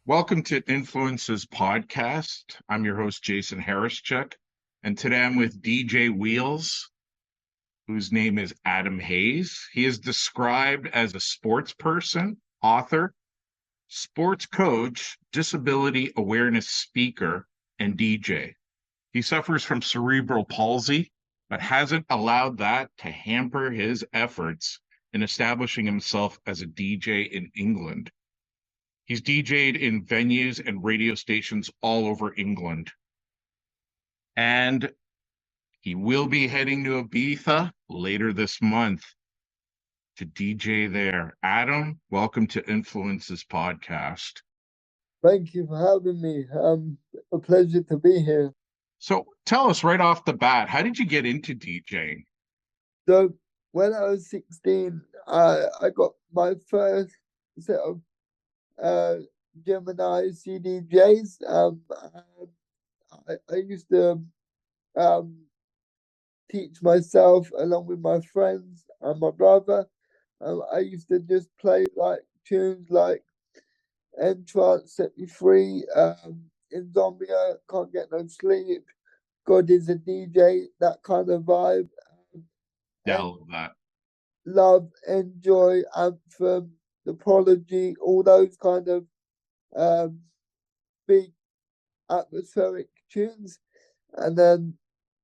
Welcome to Influences Podcast. I'm your host, Jason Harrischuk, and today I'm with DJ Wheels, whose name is Adam Hayes. He is described as a sports person, author, sports coach, disability awareness speaker, and DJ. He suffers from cerebral palsy, but hasn't allowed that to hamper his efforts in establishing himself as a DJ in England. He's DJ'd in venues and radio stations all over England. And he will be heading to Ibiza later this month to DJ there. Adam, welcome to Influences Podcast. Thank you for having me. A pleasure to be here. So tell us right off the bat, how did you get into DJing? So when I was 16, I got my first set of Gemini CDJs. I used to teach myself along with my friends and my brother. I used to just play like tunes like Entrance, Set Me Free, Insomnia, Can't Get No Sleep, God Is a DJ, that kind of vibe. Yeah, I love that. Love, Enjoy, Anthem, The Prodigy, all those kind of big atmospheric tunes. And then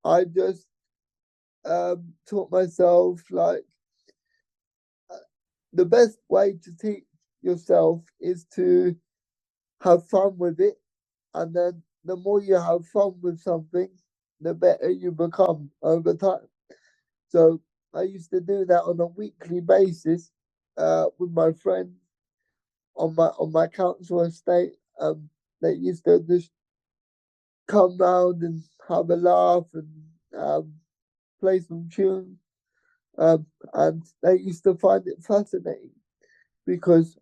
I just taught myself like the best way to teach yourself is to have fun with it. And then the more you have fun with something, the better you become over time. So I used to do that on a weekly basis with my friends on my council estate. They used to just come round and have a laugh and play some tunes. And they used to find it fascinating because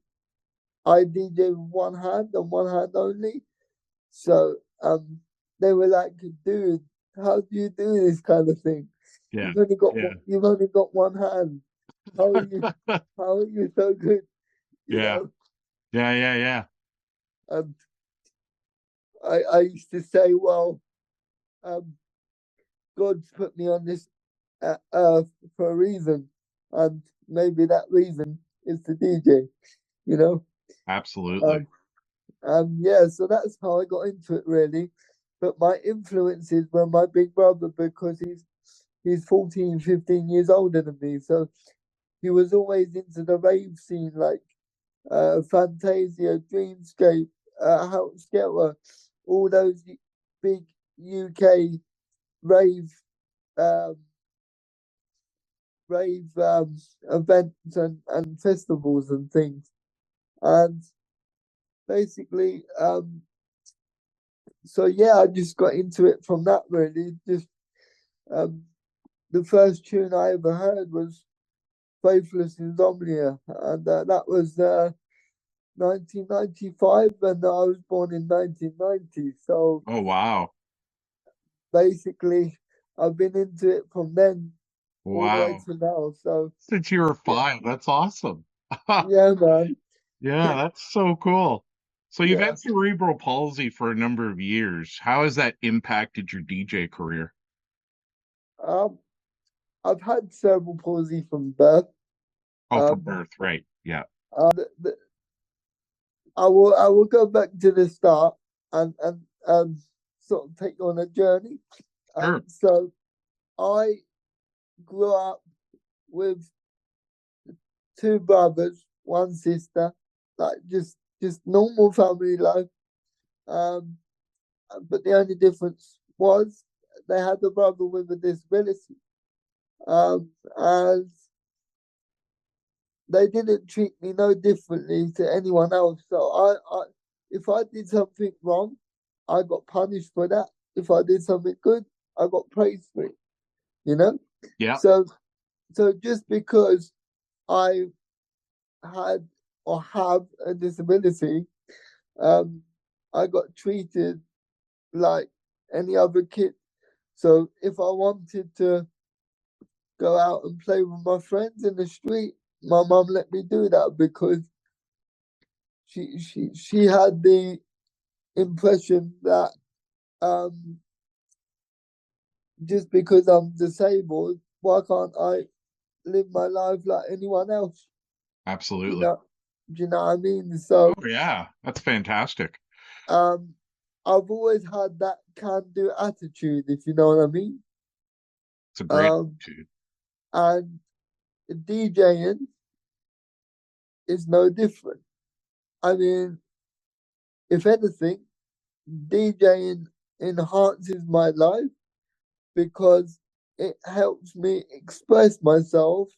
I DJ with one hand and one hand only. So they were like, dude, how do you do this kind of thing? Yeah. You've only got one hand. How are you so good? You know? Yeah. I used to say, well, God's put me on this earth for a reason, and maybe that reason is to DJ. You know. Absolutely. Yeah, so that's how I got into it, really. But my influences were my big brother because he's 14, 15 years older than me. So he was always into the rave scene, like Fantasia, Dreamscape, House Skelter, all those big UK rave events and festivals and things. And basically, so yeah, I just got into it from that, really. Just the first tune I ever heard was Faithless Insomnia, and that was 1995, and I was born in 1990. So Oh, wow. basically, I've been into it from then all the way Wow. to now. So Since you were 5, that's awesome. yeah, man. Yeah, that's so cool. So you've Yeah. had cerebral palsy for a number of years. How has that impacted your DJ career? I've had cerebral palsy from birth. Oh, from birth, right? Yeah. I will go back to the start and sort of take you on a journey. Sure. So I grew up with 2 brothers, 1 sister, like just normal family life. But the only difference was they had a brother with a disability. And they didn't treat me no differently to anyone else. So if I did something wrong, I got punished for that. If I did something good, I got praised for it. You know? Yeah. So just because I had or have a disability, I got treated like any other kid. So if I wanted to go out and play with my friends in the street, my mum let me do that because she had the impression that just because I'm disabled, why can't I live my life like anyone else? You Absolutely. know, do you know what I mean? So Oh yeah, that's fantastic. um, I've always had that can-do attitude, if you know what I mean. It's a great Um, attitude. and DJing is no different. I mean, if anything, DJing enhances my life because it helps me express myself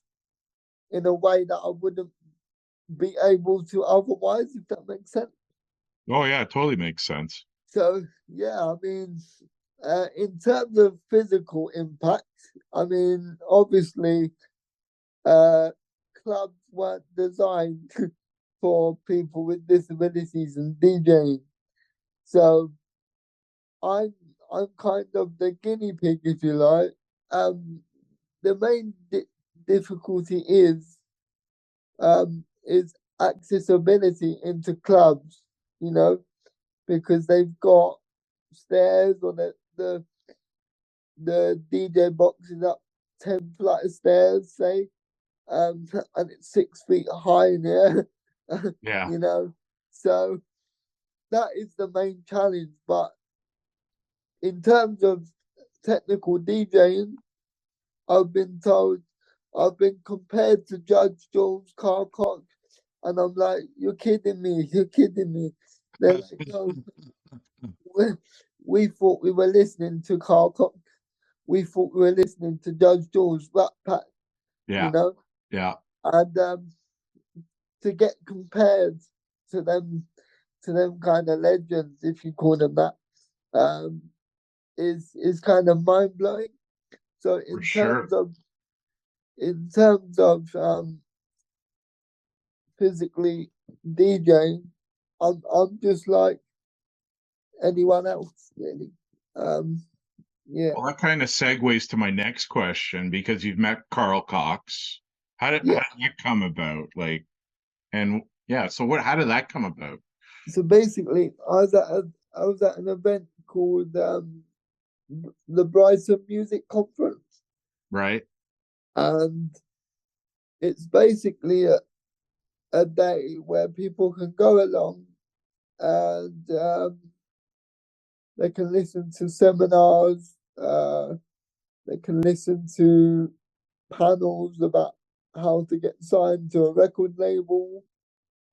in a way that I wouldn't be able to otherwise, if that makes sense. Oh yeah, it totally makes sense. So, yeah, I mean, in terms of physical impact, I mean, obviously, uh, clubs weren't designed for people with disabilities and DJing. So, I'm I'm kind of the guinea pig, if you like. Um, the main difficulty is accessibility into clubs, you know, because they've got stairs or the DJ box is up 10 flight of stairs, say, and it's 6 feet high in the air, Yeah, you know. So that is the main challenge. But in terms of technical DJing, I've been told, I've been compared to Judge Jules, Carl Cox, and I'm like, you're kidding me, you're kidding me. They're like, no, we, we thought we were listening to Carl Cox. We thought we were listening to Judge Jules, Rat Pack, you yeah, know, yeah, and to get compared to them kind of legends, if you call them that, um, is kind of mind blowing. So for sure. in terms of physically DJing, I'm just like anyone else, really. Um, yeah, Well, that kind of segues to my next question because you've met Carl Cox. How yeah. did that come about? Like, and yeah, so what? How did that come about? So basically, I was at an event called the Brighton Music Conference, Right? and it's basically a day where people can go along and they can listen to seminars, they can listen to panels about how to get signed to a record label.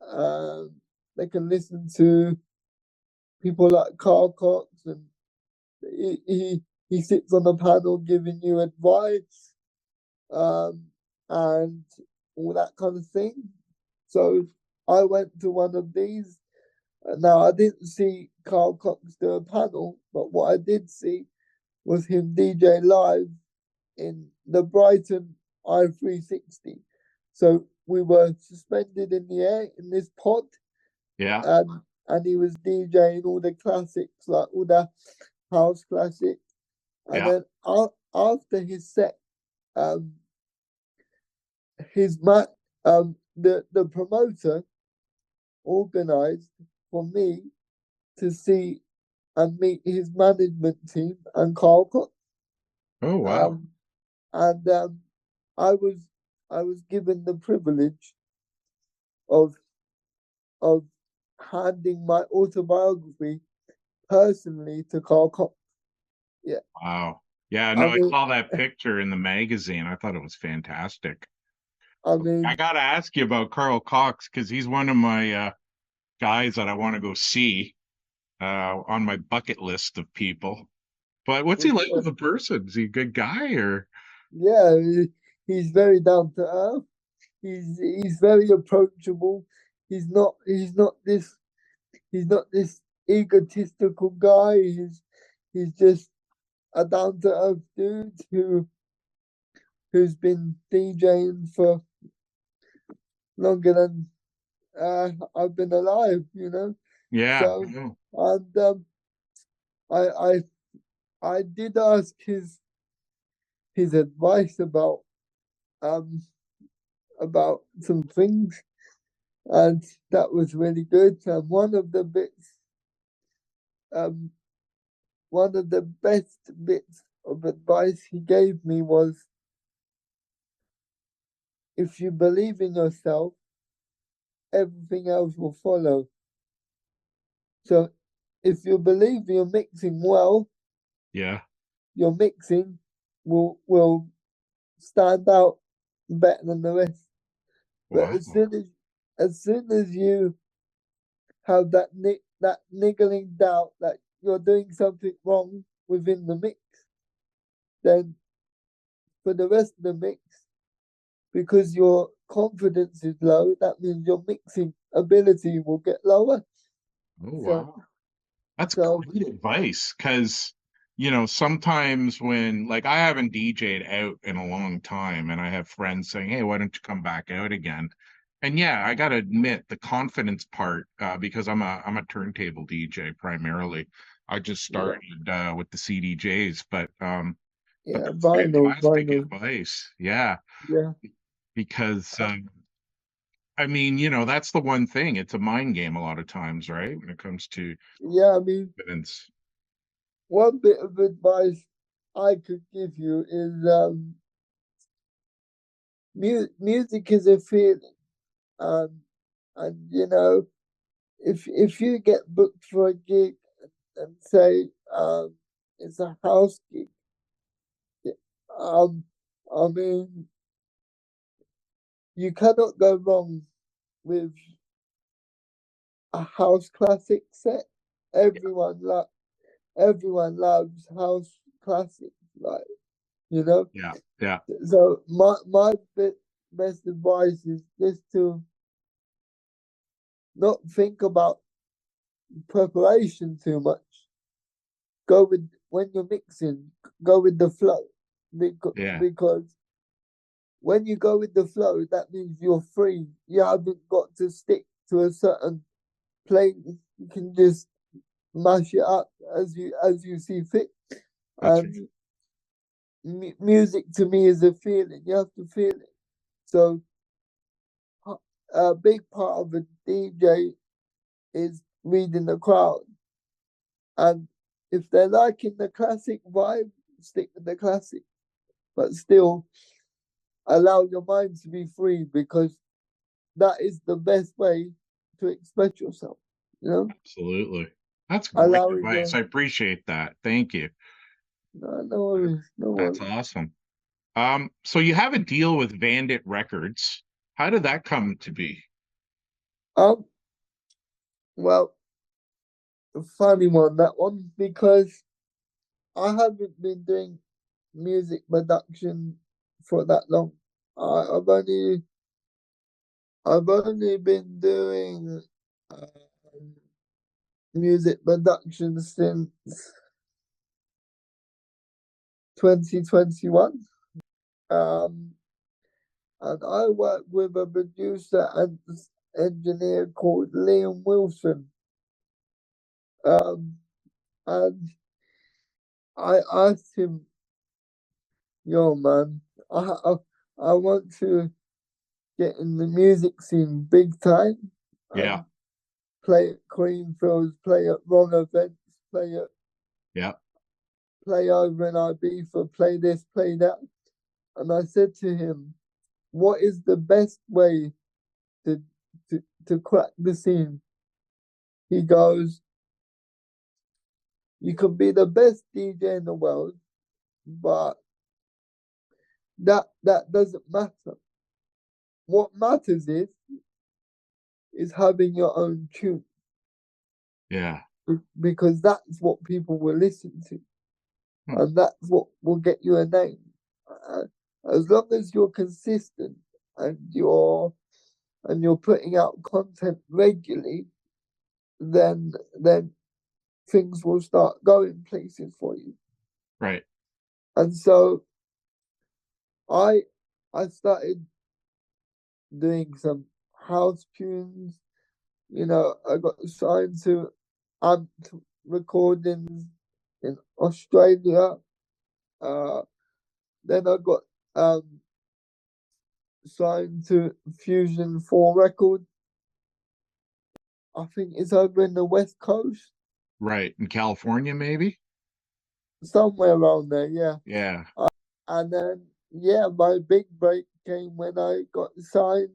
Um, they can listen to people like Carl Cox, and he sits on a panel giving you advice, um, and all that kind of thing. So I went to one of these. Now I didn't see Carl Cox do a panel, but what I did see was him DJ live in the Brighton i360. So we were suspended in the air in this pod, Yeah, and he was DJing all the classics, like all the house classics. And yeah. then after his set, um, his ma- the promoter organized for me to see and meet his management team and Carl Cox. Oh wow. Um, and I was I was given the privilege of of handing my autobiography personally to Carl Cox. Yeah, Wow. Yeah, I no, I mean, saw that picture in the magazine. I thought it was fantastic. I I mean, gotta ask you about Carl Cox because he's one of my guys that I want to go see on my bucket list of people. But what's for he like sure. as a person? Is he a good guy or Yeah, he's very down to earth. He's very approachable. He's not this egotistical guy. He's just a down to earth dude who's been DJing for longer than I've been alive. You know, yeah, so no. and I I I did ask his advice um about some things, and that was really good. And one of the best bits of advice he gave me was, if you believe in yourself, everything else will follow. So if you believe you're mixing well, Yeah. your mixing will stand out better than the rest. But Wow. as soon as you have that niggling doubt that you're doing something wrong within the mix, then for the rest of the mix, because your confidence is low, that means your mixing ability will get lower. Oh, So wow. That's so great advice because, sometimes when, like, I haven't DJ'd out in a long time and I have friends saying, hey, why don't you come back out again? And yeah, I got to admit the confidence part, because I'm a turntable DJ primarily. I just yeah, started with the CDJs, but yeah, that's fantastic vinyl, advice. Yeah, yeah, because I mean, that's the one thing. It's a mind game a lot of times, right? When it comes to yeah. I mean, confidence. one bit of advice I could give you is music is a feeling, um, and if you get booked for a gig and say it's a house gig, um, I mean, you cannot go wrong with a house classic set. Everyone lo- everyone loves house classics, like you know. Yeah, yeah, So my best advice is just to not think about preparation too much. Go with when you're mixing. Go with the flow, yeah. because when you go with the flow, that means you're free. You haven't got to stick to a certain place. You can just mash it up as you see fit. That's right. And music to me is a feeling. You have to feel it. So a big part of a DJ is reading the crowd, and if they're liking the classic vibe, stick with the classic, but still allow your mind to be free, because that is the best way to express yourself. You know, Absolutely. That's great allowing advice. your I appreciate that. Thank you. no worries, no That's worries. awesome. So you have a deal with Vandit Records. How did that come to be? Um, well, a funny one, that one, because I haven't been doing music production for that long. I've only been doing music production since 2021. Um, and I work with a producer and engineer called Liam Wilson. Um, and I asked him, "Yo, man, I I, I want to get in the music scene big time Yeah, and play at Queenfields, play at wrong events, yeah, play over in Ibiza, play this, play that." And I said to him, "What is the best way to to crack the scene?" He goes, "You can be the best DJ in the world, but that doesn't matter. What matters is having your own tune, yeah. because that's what people will listen to, Hmm, and that's what will get you a name. Uh, as long as you're consistent and you're putting out content regularly, then things will start going places for you." right. And so I I started doing some house tunes. I got signed to Ant Recordings in Australia. Uh, then I got signed to Fusion 4 Records I think it's over in the West Coast, Right. In California, maybe? somewhere around there. Yeah. Yeah. And then, yeah, my big break came when I got signed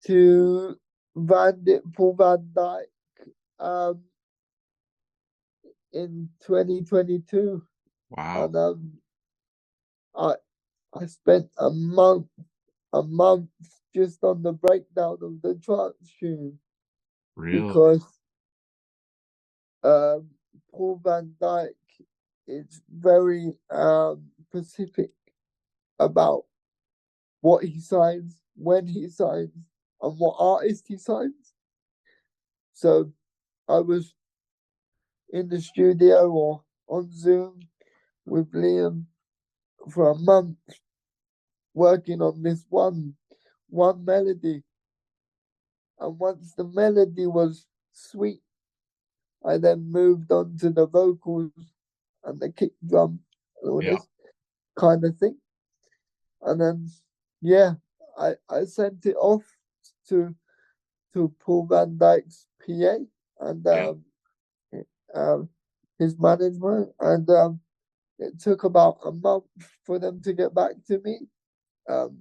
to Paul Van Dyke um, in 2022. Wow. And I I spent a month just on the breakdown of the trance tune Really? because um, Paul Van Dyke is very specific about what he signs, when he signs, and what artist he signs. So I was in the studio or on Zoom with Liam for a month working on this one melody. And once the melody was sweet, I then moved on to the vocals and the kick drum and all Yeah. this kind of thing. And then yeah, I sent it off to Paul Van Dyke's PA and Yeah. um, his management, and it took about a month for them to get back to me. Um,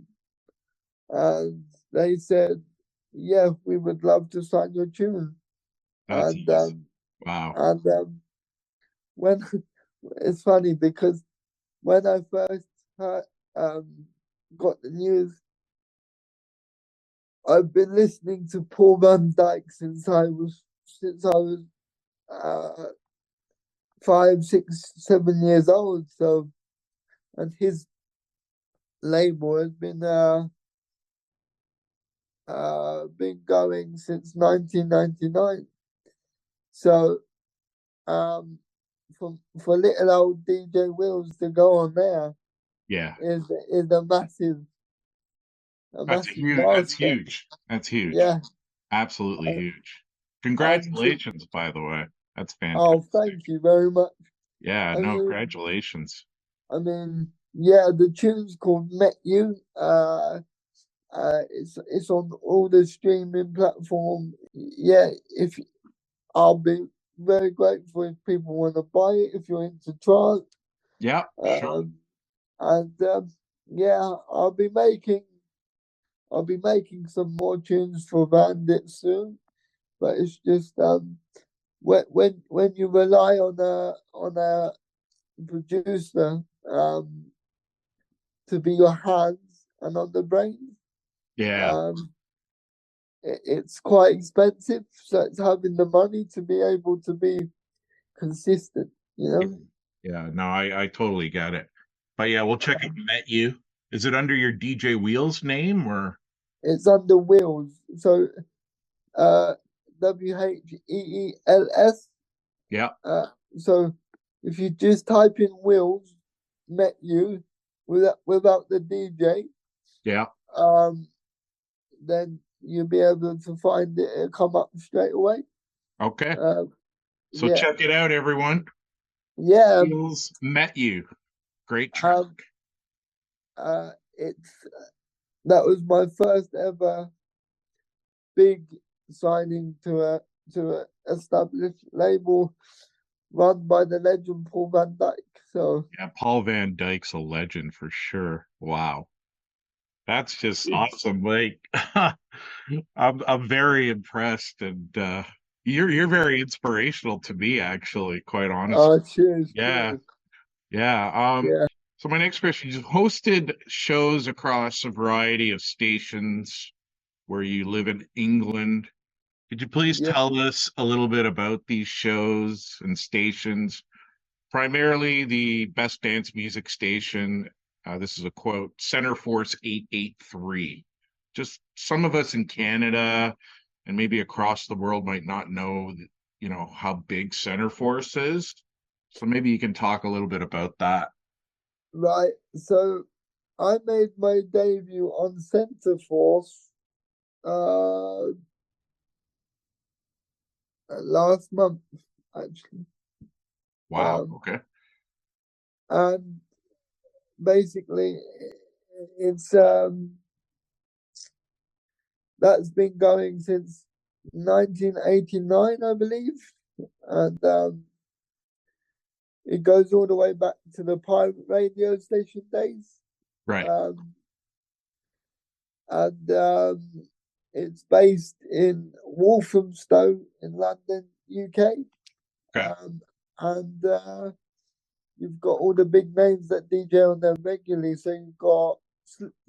and they said, "Yeah, we would love to sign your tune." That's And awesome. Wow. when it's funny because when I first heard, got the news, I've been listening to Paul Van Dyke since I was uh, 5, 6, 7 years old. So, and his label has been going since 1999. So, um, for little old DJ Wheels to go on there Yeah. is a That's massive huge. That's milestone. huge. That's huge. Yeah, Absolutely huge. and Congratulations, by the way. That's oh, fantastic. thank you very much. Yeah, I no, mean, congratulations. yeah, the tune's called "Met You." It's on all the streaming platform. Yeah, if I'll be very grateful if people want to buy it. If you're into trance, Yeah, sure. and yeah, I'll be making some more tunes for Bandit soon. But it's just when you rely on a producer to be your hands and on the brain, Yeah. um, it's quite expensive. So it's having the money to be able to be consistent. You Yeah. know, Yeah. No, I totally get it. But yeah, we'll check it. Met you. Is it under your DJ Wheels name or? it's under Wheels. So uh, WHEELS. Yeah. Uh, so if you just type in Wheels, Met You without the DJ, Yeah. um, then you'll be able to find it. It'll come up straight away. Okay. Um, So yeah, check it out, everyone. yeah. Wheels Met You. Great track. Um, it's that was my first ever big signing to a established label run by the legend Paul Van Dyke. So Yeah, Paul Van Dyke's a legend for sure. Wow. That's just awesome. Like I'm very impressed and you're very inspirational to me actually, quite honestly. cheers, Yeah. cheers. Yeah. Yeah, So my next question, you've hosted shows across a variety of stations where you live in England. Could you please yeah. tell us a little bit about these shows and stations? Primarily the best dance music station. This is a quote, Center Force 883. Just some of us in Canada and maybe across the world might not know, how big Center Force is. So maybe you can talk a little bit about that. Right. So I made my debut on Centre Force uh last month actually. Wow. Um Okay. and basically it's that's been going since 1989, I believe, and it goes all the way back to the pirate radio station days. Right. And it's based in Walthamstow in London, UK. Okay. And you've got all the big names that DJ on there regularly. So you've got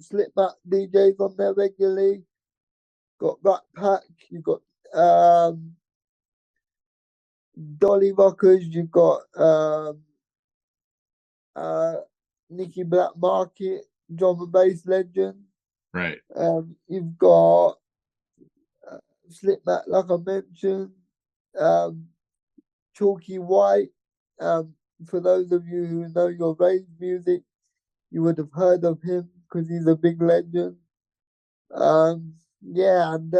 Slipmat DJs on there regularly. Got Rat Pack. You've got Dolly Rockers. You've got Nicky Black Market, drum and bass legend. Right. You've got Slipmat, like I mentioned. Chalky White. For those of you who know your rave music, you would have heard of him because he's a big legend. Yeah, and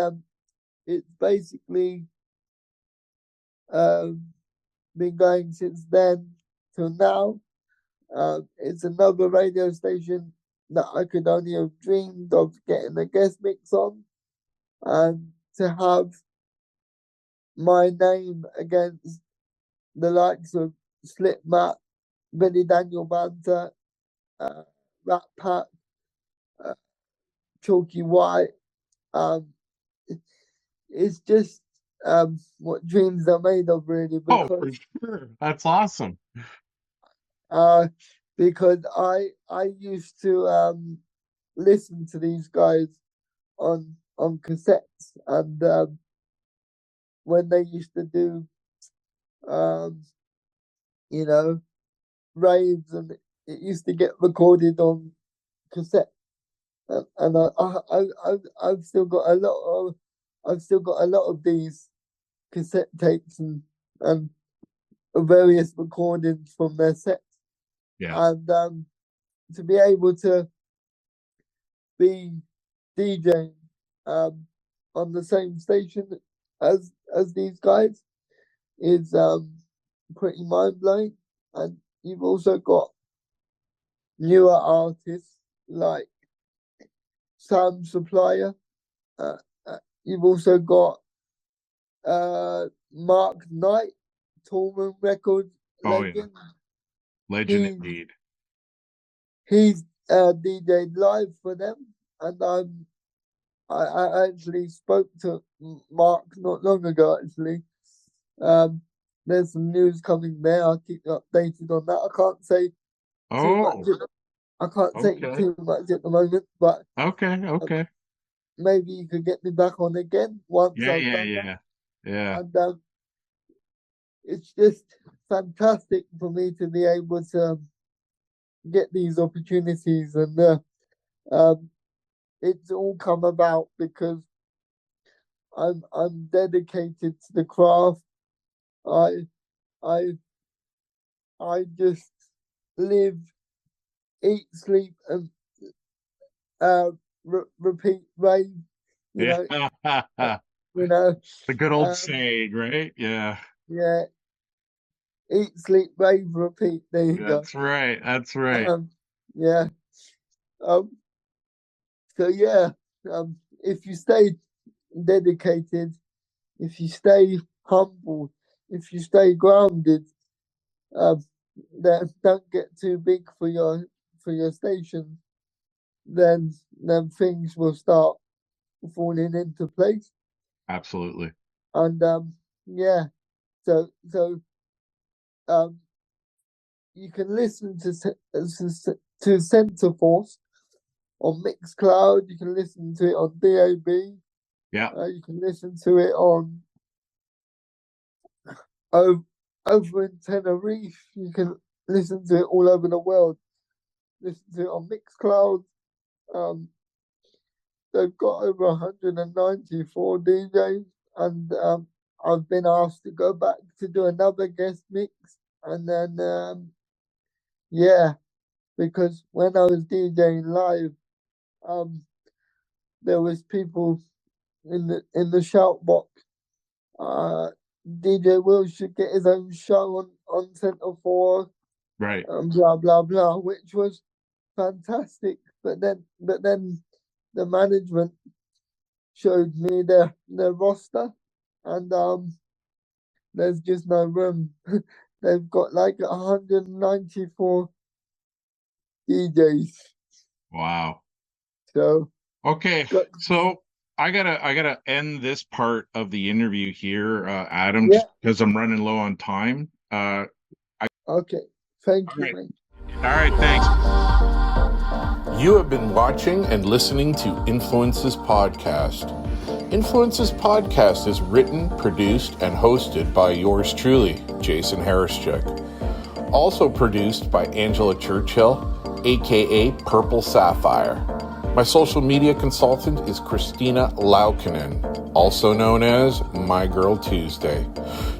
it's basically been going since then till now. It's another radio station that I could only have dreamed of getting a guest mix on, and to have my name against the likes of Slipmat, Benny Daniel Banter, Rat Pack, Chalky White. It's just what dreams are made of, really. Oh, for sure. That's awesome. Because I used to listen to these guys on cassettes, and when they used to do you know, raves, and it used to get recorded on cassette, and I've still got a lot of these cassette tapes and various recordings from their sets. Yeah. And to be able to be DJing on the same station as these guys is pretty mind blowing. And you've also got newer artists like Sam Supplier. You've also got Mark Knight, Tallman Records legend. Yeah. Legend indeed. He's DJ'd live for them, and I actually spoke to Mark not long ago. Actually, there's some news coming there. I'll keep you updated on that. I can't say too much. I can't say too much at the moment, but okay. Maybe you could get me back on again once I've done that. Yeah. And it's just fantastic for me to be able to get these opportunities, and it's all come about because I'm dedicated to the craft. I just live, eat, sleep, and repeat rave. You know, the good old saying, right? Yeah. Yeah. Eat, sleep, rave, repeat. There you go. That's right. That's right. Yeah. So yeah. If you stay dedicated, if you stay humble, if you stay grounded, then don't get too big for your station, then things will start falling into place. Absolutely. And yeah, so you can listen to Center Force on Mixcloud. You can listen to it on DAB. Yeah. You can listen to it on over in Tenerife. You can listen to it all over the world. Listen to it on Mixcloud. They've got over 194 DJs, and I've been asked to go back to do another guest mix, and then yeah, because when I was DJing live, there was people in the shout box. DJ Will should get his own show on Centre 4, right? Blah blah blah, which was fantastic. But then the management showed me their roster, and there's just no room. They've got like 194 DJs. Wow. So Okay, got, so I gotta end this part of the interview here, Adam, yeah. just because I'm running low on time. Okay. Thank All you, right. mate. All right, thanks. You have been watching and listening to Influences Podcast. Influences Podcast is written, produced, and hosted by yours truly, Jason Harischuk. Also produced by Angela Churchill, aka Purple Sapphire. My social media consultant is Christina Laukinen, also known as My Girl Tuesday.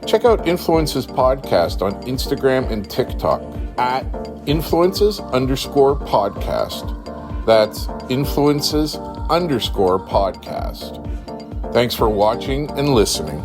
Check out Influences Podcast on Instagram and TikTok at influences_podcast. That's influences_podcast. Thanks for watching and listening.